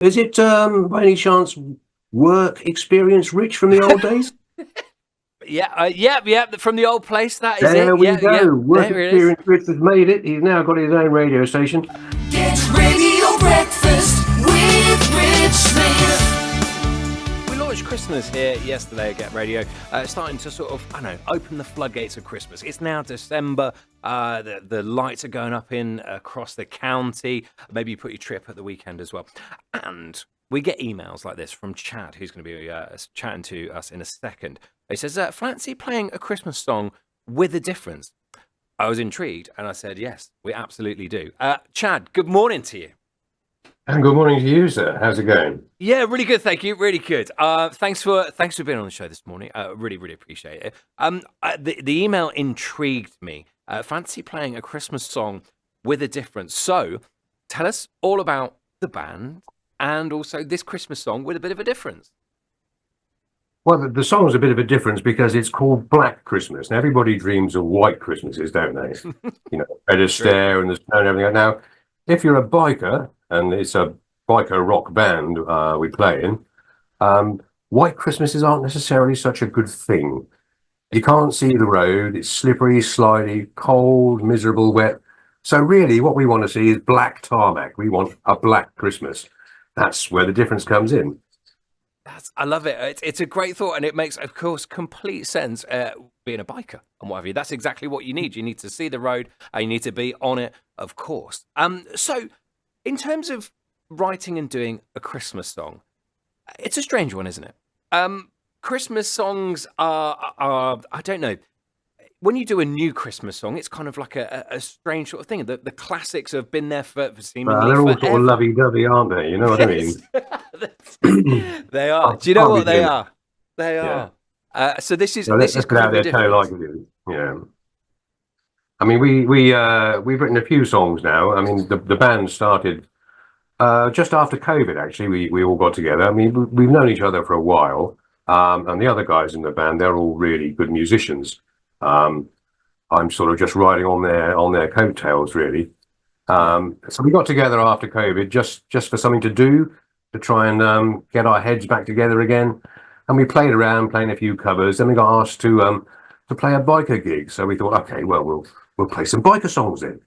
Is it by any chance work experience rich from the old days? Yeah. From the old place. That is it. There we Yeah. go. Work There it is. experience rich has made it. He's now got his own radio station. Get radio breakfast with Rich Smith. We launched Christmas here yesterday at Get Radio, starting to sort of, open the floodgates of Christmas. It's now December. The lights are going up across the county. Maybe you put your tree up at the weekend as well. And we get emails like this from Chad, who's going to be chatting to us in a second. He says, fancy playing a Christmas song with a difference? I was intrigued and I said, yes, we absolutely do. Chad, good morning to you. And good morning to you, sir. How's it going? Yeah, really good, thank you. Really good. Thanks for being on the show this morning. Really appreciate it. The email intrigued me. Fancy playing a Christmas song with a difference. So, tell us all about the band and also this Christmas song with a bit of a difference. Well, the song's a bit of a difference because it's called Black Christmas. Now, everybody dreams of white Christmases, don't they? Red Astaire and the snow and everything. Now, if you're a biker, and it's a biker rock band we play in, white Christmases aren't necessarily such a good thing. You can't see the road. It's slippery, slidey, cold, miserable, wet. So really, what we want to see is black tarmac. We want a black Christmas. That's where the difference comes in. I love it. It's a great thought, and it makes, of course, complete sense being a biker and what have you. That's exactly what you need. You need to see the road, and you need to be on it, of course. So, in terms of writing and doing a Christmas song, it's a strange one, isn't it? Christmas songs are I don't know. When you do a new Christmas song, it's kind of like a strange sort of thing. The classics have been there for seemingly They're all forever. sort of lovey-dovey, aren't they? You know what I mean? They are. Do you know what they are? They are. So this is kind of a difference. Yeah. I mean, we've written a few songs now. I mean, the band started just after COVID. Actually, we all got together. I mean, we've known each other for a while, and the other guys in the band, they're all really good musicians. I'm sort of just riding on their coattails, really. So we got together after COVID just for something to do, to try and get our heads back together again. And we played around, playing a few covers. Then we got asked to play a biker gig. So we thought, okay, well, we'll play some biker songs then.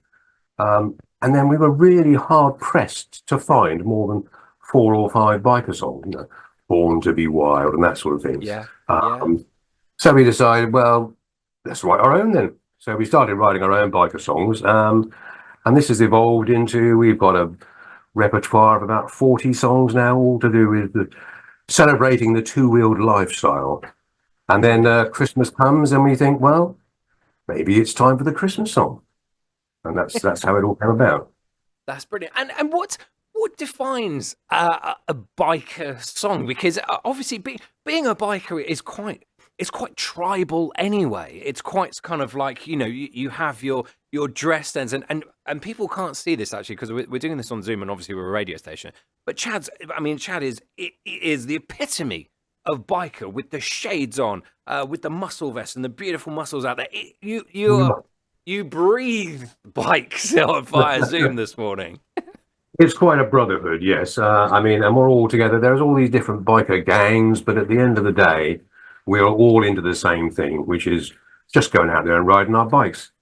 And then we were really hard pressed to find more than 4 or 5 biker songs, Born to Be Wild and that sort of thing. Yeah. So we decided, well, let's write our own then. So we started writing our own biker songs. And this has evolved into, we've got a repertoire of about 40 songs now, all to do with celebrating the two-wheeled lifestyle. And then Christmas comes and we think, well, maybe it's time for the Christmas song. And that's how it all came about. That's brilliant. And what defines a biker song? Because obviously being a biker is quite tribal anyway. It's quite kind of like, you have your dress sense, and people can't see this actually because we're doing this on Zoom and obviously we're a radio station. But Chad is the epitome of biker with the shades on, with the muscle vest and the beautiful muscles out there. You breathe bikes via Zoom this morning. It's quite a brotherhood, yes. I mean, and we're all together. There's all these different biker gangs, but at the end of the day, we're all into the same thing, which is just going out there and riding our bikes.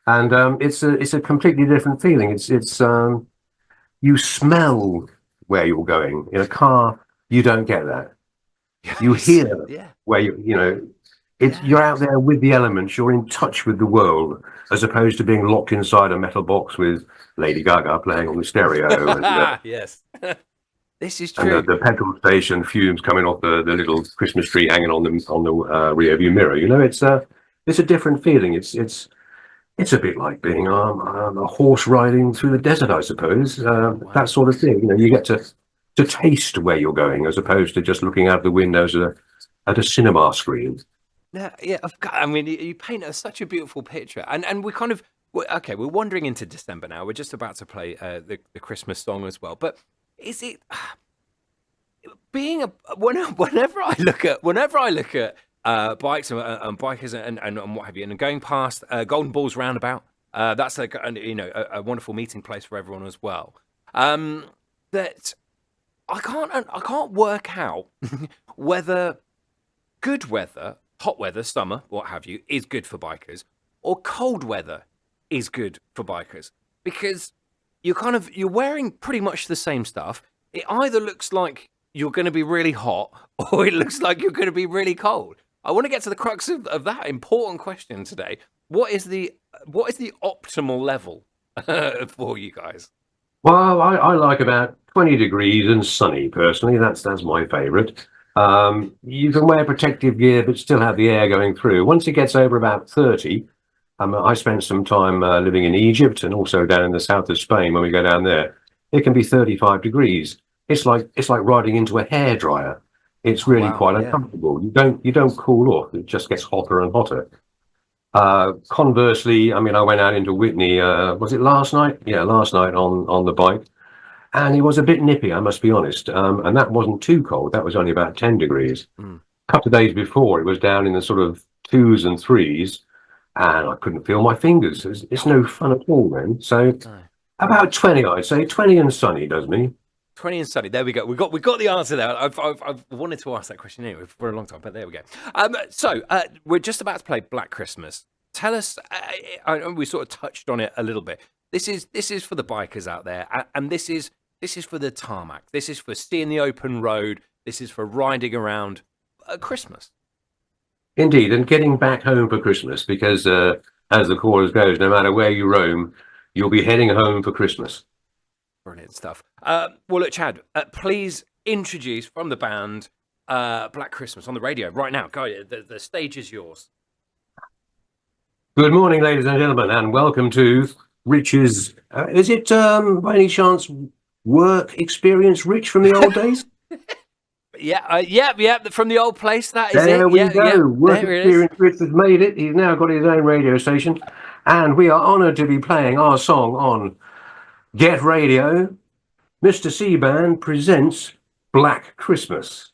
And it's a completely different feeling. It's you smell where you're going. In a car, you don't get that. You hear where you're out there with the elements. You're in touch with the world, as opposed to being locked inside a metal box with Lady Gaga playing on the stereo. And, yes, this is true. And the petrol station fumes coming off the little Christmas tree hanging on the rear view mirror. It's a different feeling. It's a bit like being a horse riding through the desert, I suppose. Wow. That sort of thing. You get to taste where you're going, as opposed to just looking out the windows at a cinema screen. Yeah. I mean, you paint such a beautiful picture, and we kind of we're wandering into December now. We're just about to play the Christmas song as well. But is it being whenever I look at bikes and bikers and what have you, and going past Golden Balls roundabout, that's like a wonderful meeting place for everyone as well. That I can't work out whether good weather, hot weather, summer, what have you, is good for bikers, or cold weather is good for bikers, because you're wearing pretty much the same stuff. It either looks like you're going to be really hot, or it looks like you're going to be really cold. I want to get to the crux of that important question today. What is the optimal level for you guys? Well, I like about 20 degrees and sunny personally. That's my favourite. You can wear protective gear but still have the air going through. Once it gets over about 30, I spent some time living in Egypt and also down in the south of Spain. When we go down there, it can be 35 degrees. It's like riding into a hairdryer. It's really Wow, quite yeah. uncomfortable. You don't cool off. It just gets hotter and hotter. Conversely, I mean, I went out into Whitney, was it last night? Yeah, last night on the bike. And it was a bit nippy, I must be honest. And that wasn't too cold. That was only about 10 degrees. Mm. A couple of days before, it was down in the sort of 2s and 3s, and I couldn't feel my fingers. It's no fun at all then. So No. about 20, I'd say. 20 and sunny does me. 20 and sunny. There we go. We got the answer there. I've wanted to ask that question anyway for a long time, but there we go. So we're just about to play Black Christmas. Tell us. We sort of touched on it a little bit. This is for the bikers out there, and this is for the tarmac. This is for seeing the open road. This is for riding around at Christmas. Indeed, and getting back home for Christmas, because as the chorus goes, no matter where you roam, you'll be heading home for Christmas. Brilliant stuff. Well, look, Chad, please introduce from the band Black Christmas on the radio right now. Go, the stage is yours. Good morning, ladies and gentlemen, and welcome to Rich's. Is it by any chance work experience, Rich, from the old days? Yeah. From the old place. That is There it. we Yeah, go. yeah. Work There it is. experience. Rich has made it. He's now got his own radio station, and we are honoured to be playing our song on Get Radio. Mr. C Band presents Black Christmas.